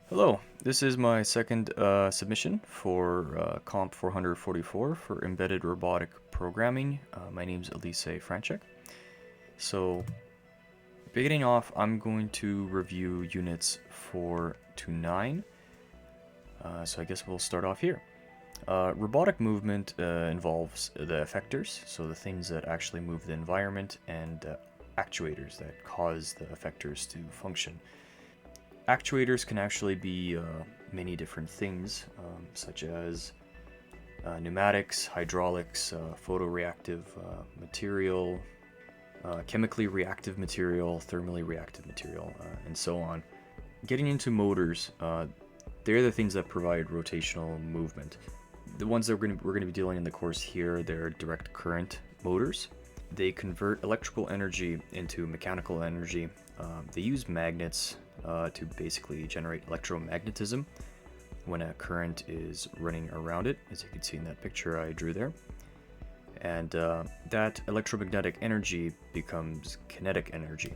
Hello, this is my second submission for Comp 444 for Embedded Robotic Programming. My name is Elise Franchek. So, beginning off, I'm going to review units 4 to 9. So I guess we'll start off here. Robotic movement involves the effectors, so the things that actually move the environment, and actuators that cause the effectors to function. Actuators can actually be many different things, such as pneumatics, hydraulics, photoreactive material, chemically reactive material, thermally reactive material, and so on. Getting into motors, they're the things that provide rotational movement. The ones that we're going to be dealing in the course here, they're direct current motors. They convert electrical energy into mechanical energy. They use magnets to basically generate electromagnetism when a current is running around it, as you can see in that picture I drew there. And that electromagnetic energy becomes kinetic energy.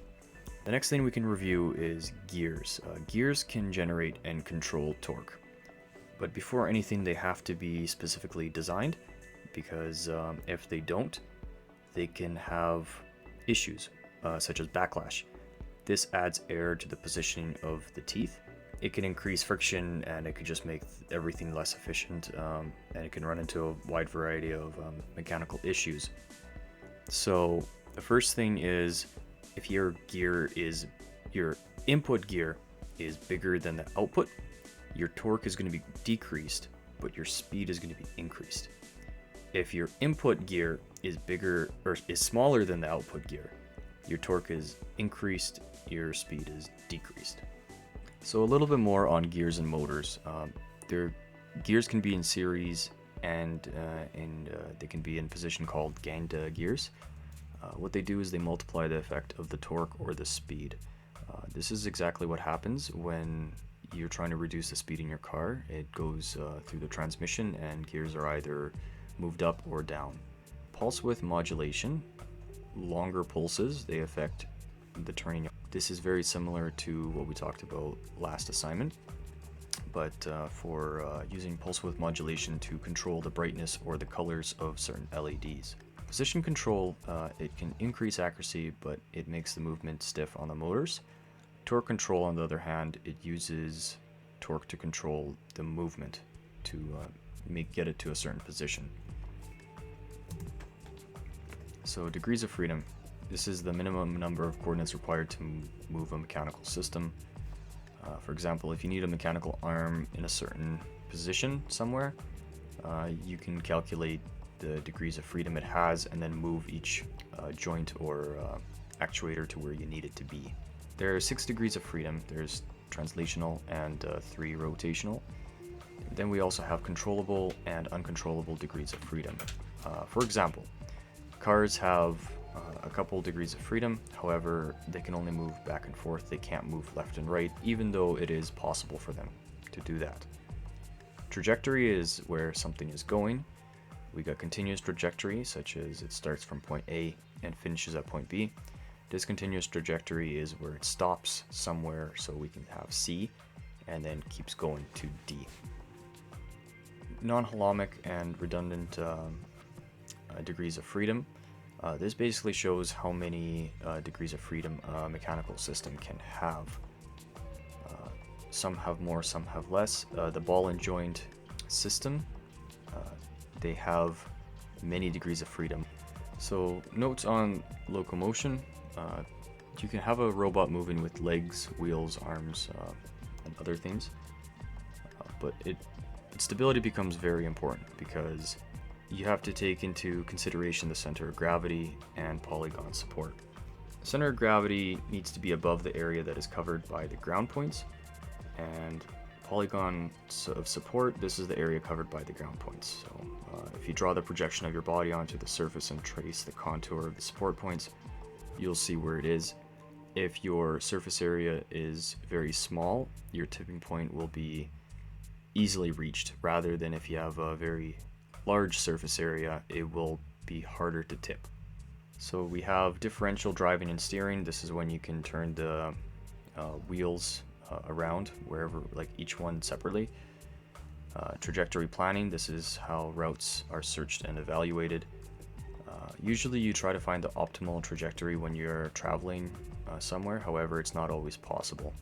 The next thing we can review is gears. Gears can generate and control torque. But before anything, they have to be specifically designed, because if they don't, they can have issues, such as backlash. This adds air to the positioning of the teeth. It can increase friction, and it could just make everything less efficient, and it can run into a wide variety of mechanical issues. So the first thing is, if your input gear is bigger than the output, your torque is going to be decreased, but your speed is going to be increased. If your input gear is bigger or is smaller than the output gear, your torque is increased, your speed is decreased. So a little bit more on gears and motors. Their gears can be in series, and they can be in position called ganged gears. What they do is they multiply the effect of the torque or the speed. This is exactly what happens when you're trying to reduce the speed in your car. It goes through the transmission, and gears are either moved up or down. Pulse width modulation. Longer pulses, they affect the turning. This is very similar to what we talked about last assignment, but for using pulse width modulation to control the brightness or the colors of certain LEDs. Position control, it can increase accuracy, but it makes the movement stiff on the motors. Torque control, on the other hand, it uses torque to control the movement to get it to a certain position. So degrees of freedom. This is the minimum number of coordinates required to move a mechanical system. For example, if you need a mechanical arm in a certain position somewhere, you can calculate the degrees of freedom it has and then move each joint or actuator to where you need it to be. There are 6 degrees of freedom. There's translational and 3 rotational. Then we also have controllable and uncontrollable degrees of freedom. For example, cars have a couple degrees of freedom. However, they can only move back and forth. They can't move left and right, even though it is possible for them to do that. Trajectory is where something is going. We got continuous trajectory, such as it starts from point A and finishes at point B. Discontinuous trajectory is where it stops somewhere, so we can have C, and then keeps going to D. Non-holomic and redundant degrees of freedom. This basically shows how many degrees of freedom a mechanical system can have. Some have more, some have less. The ball and joint system, they have many degrees of freedom. So notes on locomotion. You can have a robot moving with legs, wheels, arms, and other things, but its stability becomes very important, because you have to take into consideration the center of gravity and polygon support. The center of gravity needs to be above the area that is covered by the ground points, and polygon of support, this is the area covered by the ground points. So if you draw the projection of your body onto the surface and trace the contour of the support points, you'll see where it is. If your surface area is very small, your tipping point will be easily reached, rather than if you have a very large surface area, it will be harder to tip. So we have differential driving and steering. This is when you can turn the wheels around wherever, like each one separately. Trajectory planning, this is how routes are searched and evaluated. Usually you try to find the optimal trajectory when you're traveling somewhere, however it's not always possible.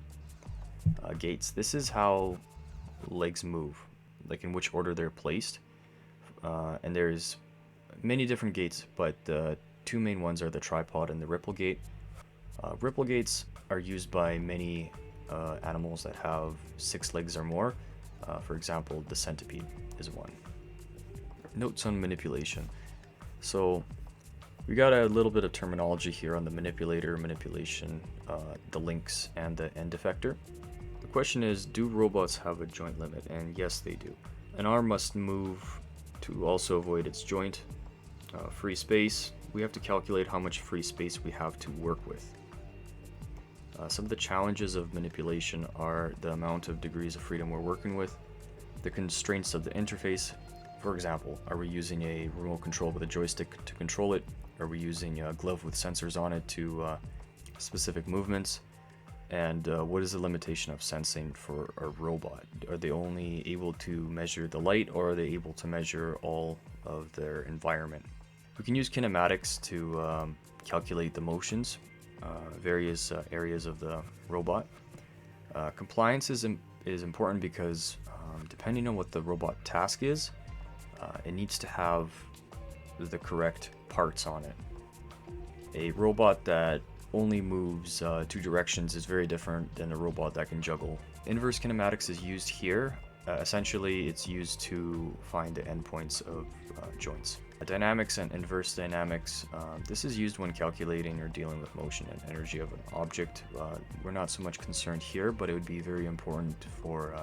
Gates, this is how legs move, like in which order they're placed. And there's many different gates, but the two main ones are the tripod and the ripple gate. Ripple gates are used by many animals that have 6 legs or more. For example, the centipede is one. Notes on manipulation. So we got a little bit of terminology here on the manipulator, manipulation, the links, and the end effector. The question is, do robots have a joint limit? And yes, they do. An arm must move to also avoid its joint. Free space, we have to calculate how much free space we have to work with. Some of the challenges of manipulation are the amount of degrees of freedom we're working with, the constraints of the interface. For example, are we using a remote control with a joystick to control it? Are we using a glove with sensors on it to specific movements? And what is the limitation of sensing for a robot? Are they only able to measure the light, or are they able to measure all of their environment? We can use kinematics to calculate the motions, various areas of the robot. Compliance is important because depending on what the robot task is, it needs to have the correct parts on it. A robot that only moves 2 directions is very different than a robot that can juggle. Inverse kinematics is used here. Essentially, it's used to find the endpoints of joints. Dynamics and inverse dynamics, this is used when calculating or dealing with motion and energy of an object. We're not so much concerned here, but it would be very important for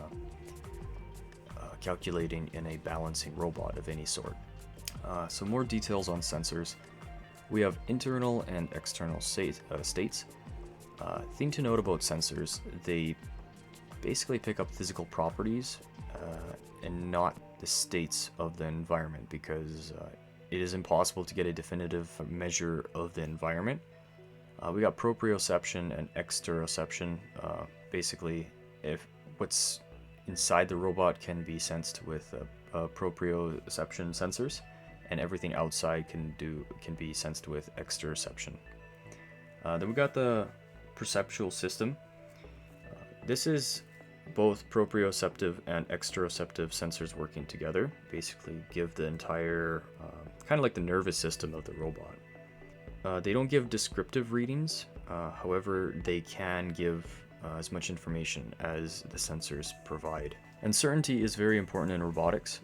calculating in a balancing robot of any sort. So more details on sensors. We have internal and external states. Thing to note about sensors, they basically pick up physical properties and not the states of the environment, because it is impossible to get a definitive measure of the environment. We got proprioception and exteroception. Basically, if what's inside the robot can be sensed with proprioception sensors, and everything outside can be sensed with exteroception. Then we got the perceptual system. This is both proprioceptive and exteroceptive sensors working together, basically give the entire, kind of like the nervous system of the robot. They don't give descriptive readings, however, they can give as much information as the sensors provide. Uncertainty is very important in robotics.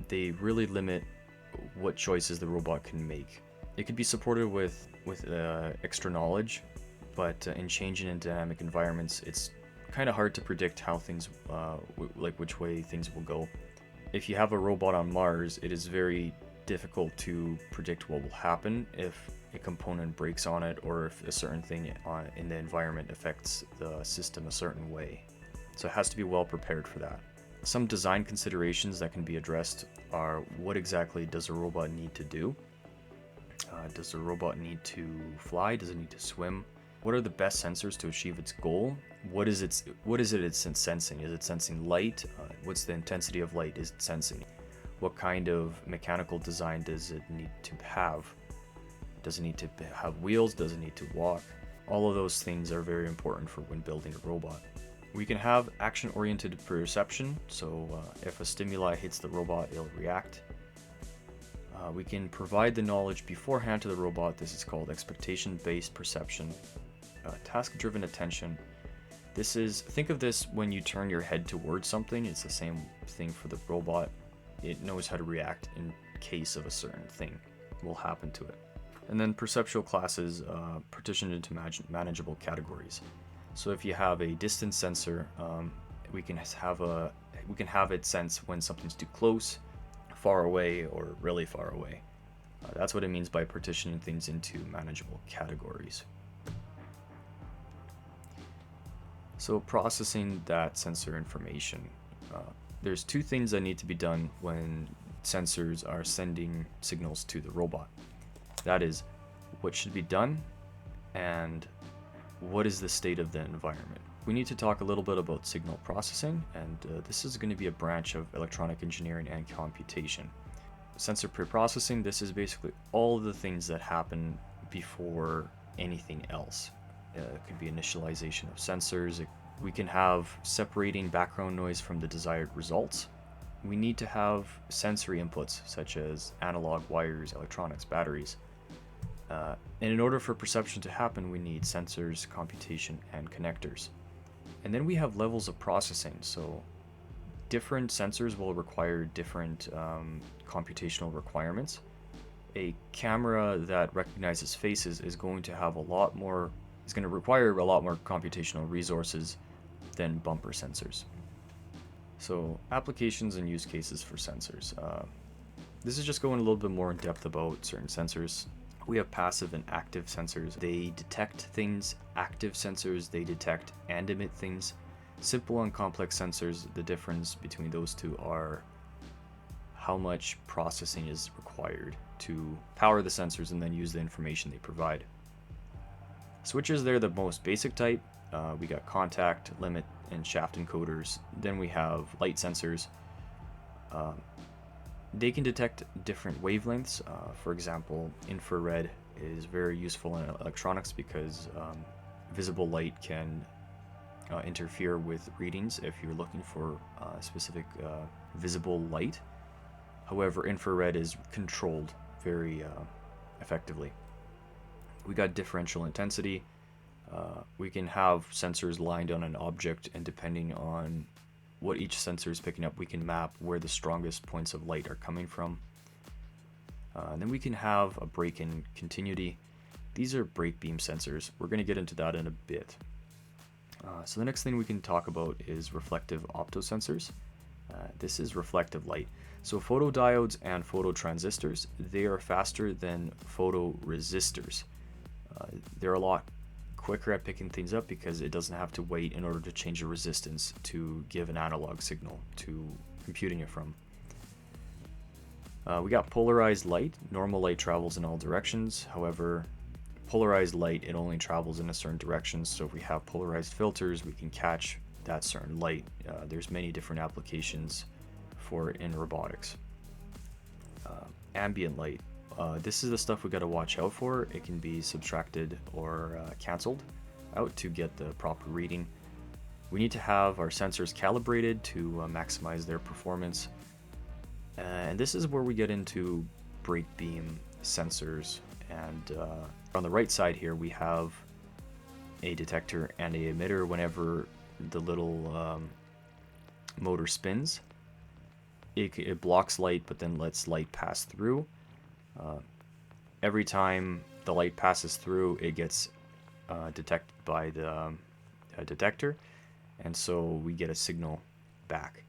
They really limit what choices the robot can make. It could be supported with extra knowledge, but in changing and dynamic environments, it's kind of hard to predict how things, like which way things will go. If you have a robot on Mars, it is very difficult to predict what will happen if a component breaks on it, or if a certain thing in the environment affects the system a certain way. So it has to be well prepared for that. Some design considerations that can be addressed are, what exactly does a robot need to do? Does the robot need to fly? Does it need to swim? What are the best sensors to achieve its goal? What is it it's sensing? Is it sensing light? What's the intensity of light is it sensing? What kind of mechanical design does it need to have? Does it need to have wheels? Does it need to walk? All of those things are very important for when building a robot. We can have action-oriented perception, so if a stimuli hits the robot, it'll react. We can provide the knowledge beforehand to the robot. This is called expectation-based perception. Task-driven attention. Think of this when you turn your head towards something. It's the same thing for the robot. It knows how to react in case of a certain thing will happen to it. And then perceptual classes partitioned into manageable categories. So if you have a distance sensor, we can have it sense when something's too close, far away, or really far away. That's what it means by partitioning things into manageable categories. So processing that sensor information. There's 2 things that need to be done when sensors are sending signals to the robot. That is, what should be done, and what is the state of the environment. we need to talk a little bit about signal processing, and this is going to be a branch of electronic engineering and computation. Sensor preprocessing, this is basically all of the things that happen before anything else. It could be initialization of sensors. We can have separating background noise from the desired results. We need to have sensory inputs such as analog wires, electronics, batteries. And in order for perception to happen, we need sensors, computation, and connectors. And then we have levels of processing. So different sensors will require different computational requirements. A camera that recognizes faces is going to have is going to require a lot more computational resources than bumper sensors. So applications and use cases for sensors. This is just going a little bit more in depth about certain sensors. We have passive and active sensors. They detect things. Active sensors, they detect and emit things. Simple and complex sensors, the difference between those two are how much processing is required to power the sensors and then use the information they provide. Switches, they're the most basic type. We got contact, limit, and shaft encoders. Then we have light sensors. They can detect different wavelengths. For example, infrared is very useful in electronics because visible light can interfere with readings if you're looking for specific visible light. However, infrared is controlled very effectively. We got differential intensity. We can have sensors lined on an object, and depending on what each sensor is picking up, we can map where the strongest points of light are coming from. And then we can have a break-in continuity. These are break beam sensors. We're going to get into that in a bit. So the next thing we can talk about is reflective optosensors. This is reflective light. So photodiodes and phototransistors, they are faster than photoresistors. They're a lot quicker at picking things up because it doesn't have to wait in order to change the resistance to give an analog signal to computing it from. We got polarized light. Normal light travels in all directions. However, polarized light, it only travels in a certain direction. So if we have polarized filters, we can catch that certain light. There's many different applications for it in robotics. Ambient light. This is the stuff we got to watch out for. It can be subtracted or canceled out to get the proper reading. We need to have our sensors calibrated to maximize their performance. And this is where we get into break beam sensors. And on the right side here, we have a detector and a emitter. Whenever the little motor spins, it blocks light, but then lets light pass through. Every time the light passes through, it gets detected by the detector, and so we get a signal back.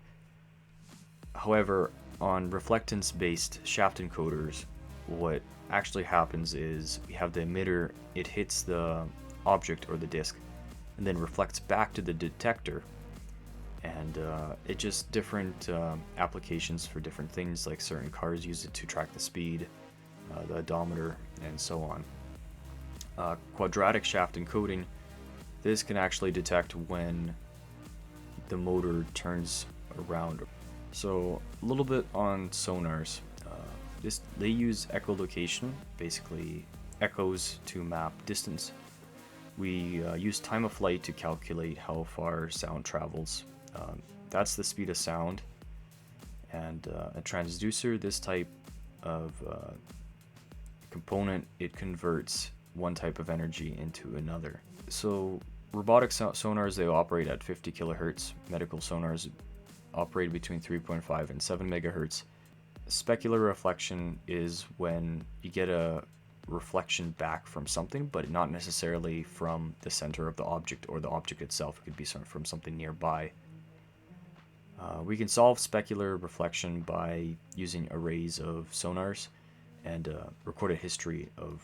However, on reflectance-based shaft encoders, what actually happens is we have the emitter, it hits the object or the disk, and then reflects back to the detector. And it just different applications for different things, like certain cars use it to track the speed, the odometer, and so on. Quadratic shaft encoding, this can actually detect when the motor turns around. So a little bit on sonars. They use echolocation, basically echoes to map distance. We use time of flight to calculate how far sound travels. That's the speed of sound. And a transducer, this type of component, it converts one type of energy into another. So robotic sonars, they operate at 50 kilohertz. Medical sonars operate between 3.5 and 7 megahertz. Specular reflection is when you get a reflection back from something, but not necessarily from the center of the object or the object itself. It could be from something nearby. We can solve specular reflection by using arrays of sonars and record a history of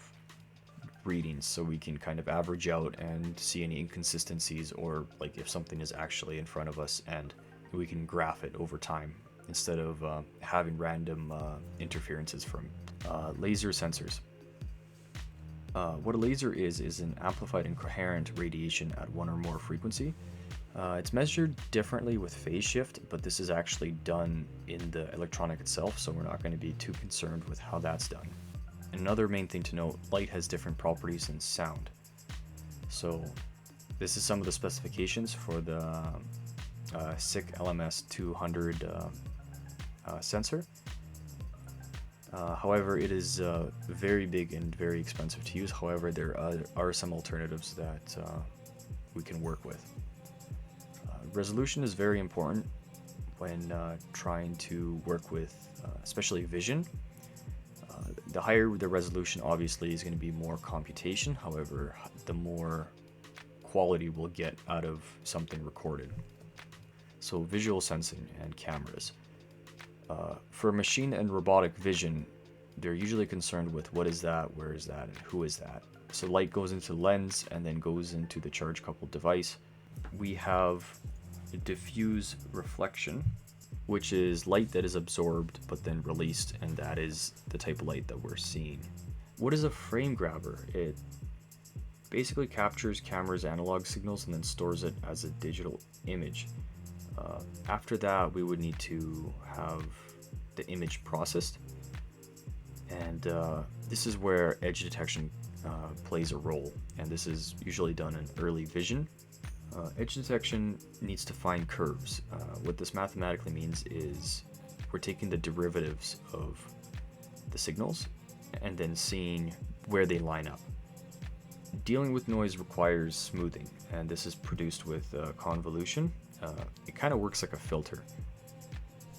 readings, so we can kind of average out and see any inconsistencies, or like if something is actually in front of us, and we can graph it over time instead of having random interferences from laser sensors. What a laser is an amplified and coherent radiation at one or more frequency. It's measured differently with phase shift, but this is actually done in the electronic itself, so we're not going to be too concerned with how that's done. Another main thing to note, light has different properties than sound. So this is some of the specifications for the SICK LMS 200 sensor. However, it is very big and very expensive to use. However, there are some alternatives that we can work with. Resolution is very important when trying to work with especially vision. The higher the resolution obviously is going to be more computation, however the more quality we'll get out of something recorded. So visual sensing and cameras. For machine and robotic vision, they're usually concerned with what is that, where is that, and who is that. So light goes into lens and then goes into the charge coupled device. We have diffuse reflection, which is light that is absorbed but then released, and that is the type of light that we're seeing. What is a frame grabber? It basically captures camera's analog signals and then stores it as a digital image. After that, we would need to have the image processed, and this is where edge detection plays a role, and this is usually done in early vision. Edge detection needs to find curves. What this mathematically means is we're taking the derivatives of the signals and then seeing where they line up. Dealing with noise requires smoothing, and this is produced with convolution. It kind of works like a filter.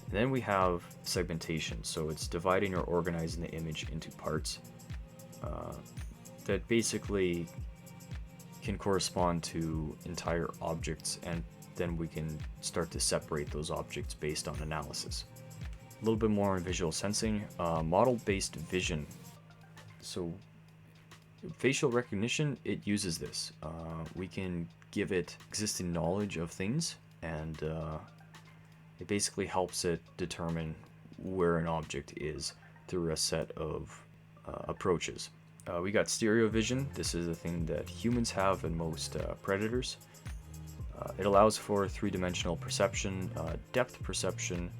And then we have segmentation, so it's dividing or organizing the image into parts that basically can correspond to entire objects, and then we can start to separate those objects based on analysis. A little bit more on visual sensing, model-based vision. So facial recognition, it uses this. We can give it existing knowledge of things, and it basically helps it determine where an object is through a set of approaches. We got stereo vision. This is a thing that humans have and most predators. It allows for three-dimensional perception, depth perception,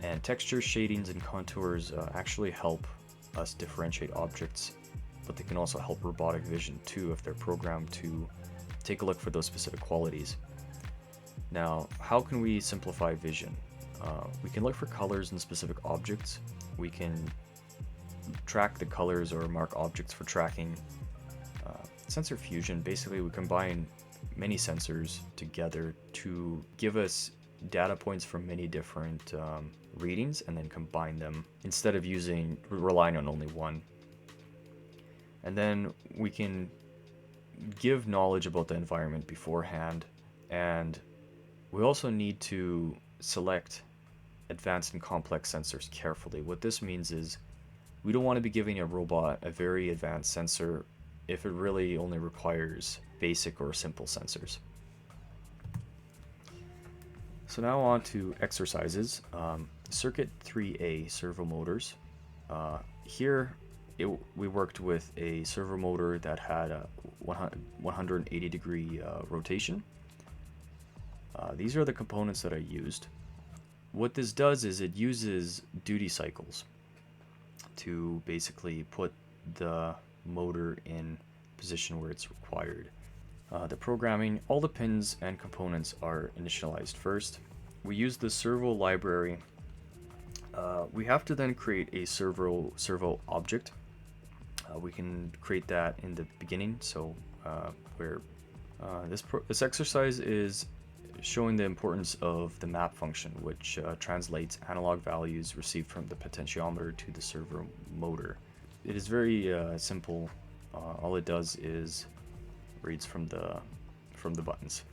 and texture shadings and contours actually help us differentiate objects, but they can also help robotic vision too if they're programmed to take a look for those specific qualities. Now, how can we simplify vision? We can look for colors in specific objects. We can track the colors or mark objects for tracking. Sensor fusion, basically we combine many sensors together to give us data points from many different readings and then combine them instead of relying on only one. And then we can give knowledge about the environment beforehand, and we also need to select advanced and complex sensors carefully. What this means is we don't want to be giving a robot a very advanced sensor if it really only requires basic or simple sensors. So now on to exercises. Circuit 3A servo motors. Here we worked with a servo motor that had a 180 degree rotation. These are the components that I used. What this does is it uses duty cycles to basically put the motor in position where it's required. The programming, all the pins and components are initialized first. We use the servo library. We have to then create a servo object. We can create that in the beginning, so where this exercise is showing the importance of the map function, which translates analog values received from the potentiometer to the servo motor. It is very simple. All it does is reads from the buttons.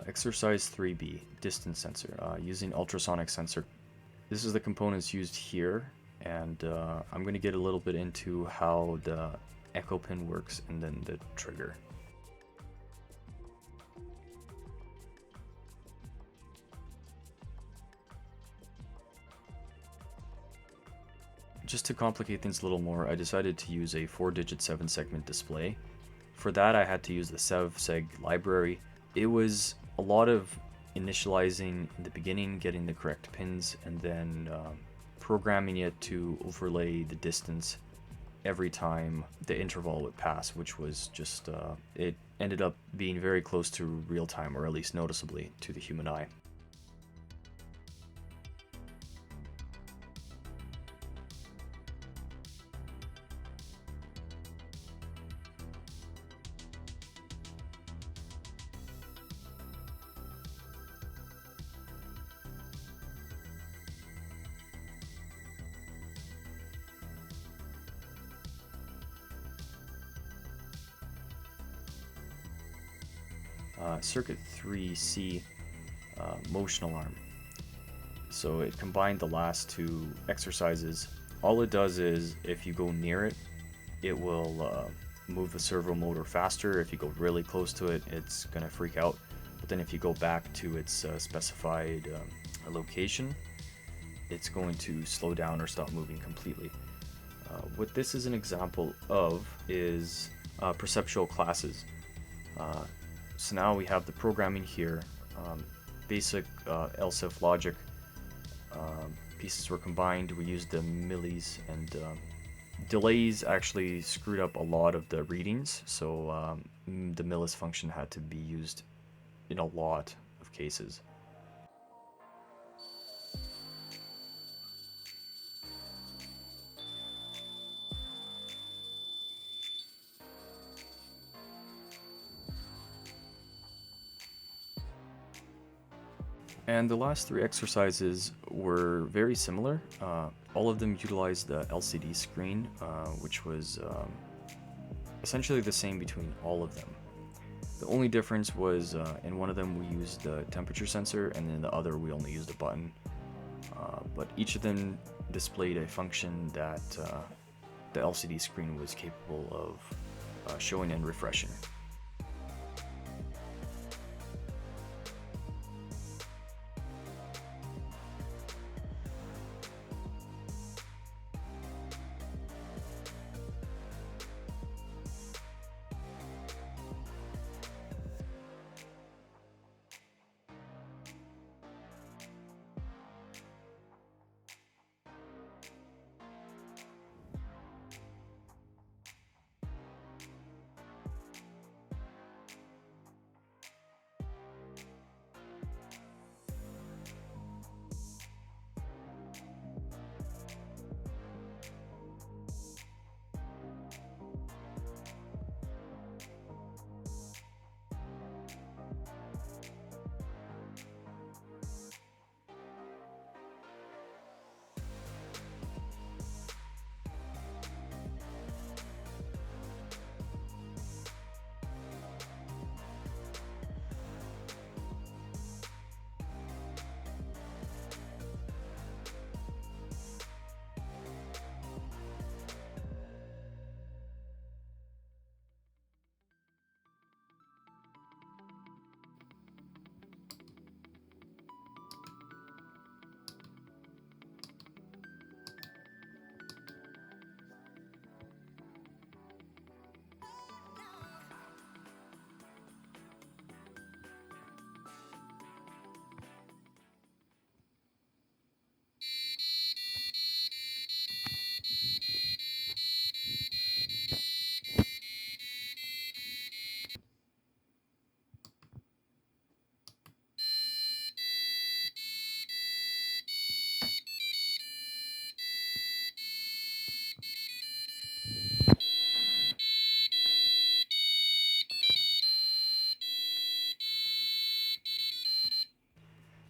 Exercise 3B, distance sensor, using ultrasonic sensor This is the components used here, and I'm going to get a little bit into how the echo pin works and then the trigger. Just to complicate things a little more, I decided to use a 4-digit 7-segment display. For that, I had to use the sevseg library. It was a lot of initializing in the beginning, getting the correct pins, and then programming it to overlay the distance every time the interval would pass, which was just, it ended up being very close to real time, or at least noticeably to the human eye. Circuit 3C motion alarm. So it combined the last two exercises. All it does is if you go near it, it will move the servo motor faster. If you go really close to it, it's going to freak out. But then if you go back to its specified location, it's going to slow down or stop moving completely. What this is an example of is perceptual classes. So now we have the programming here, basic else if logic pieces were combined. We used the millis, and delays actually screwed up a lot of the readings, so the millis function had to be used in a lot of cases. And the last three exercises were very similar. All of them utilized the LCD screen, which was essentially the same between all of them. The only difference was in one of them we used the temperature sensor, and in the other we only used a button. But each of them displayed a function that the LCD screen was capable of showing and refreshing.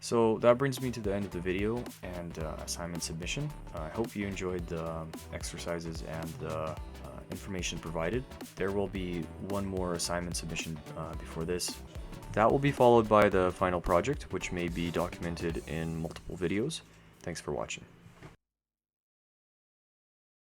So that brings me to the end of the video and assignment submission. I hope you enjoyed the exercises and the information provided. There will be one more assignment submission before this. That will be followed by the final project, which may be documented in multiple videos. Thanks for watching.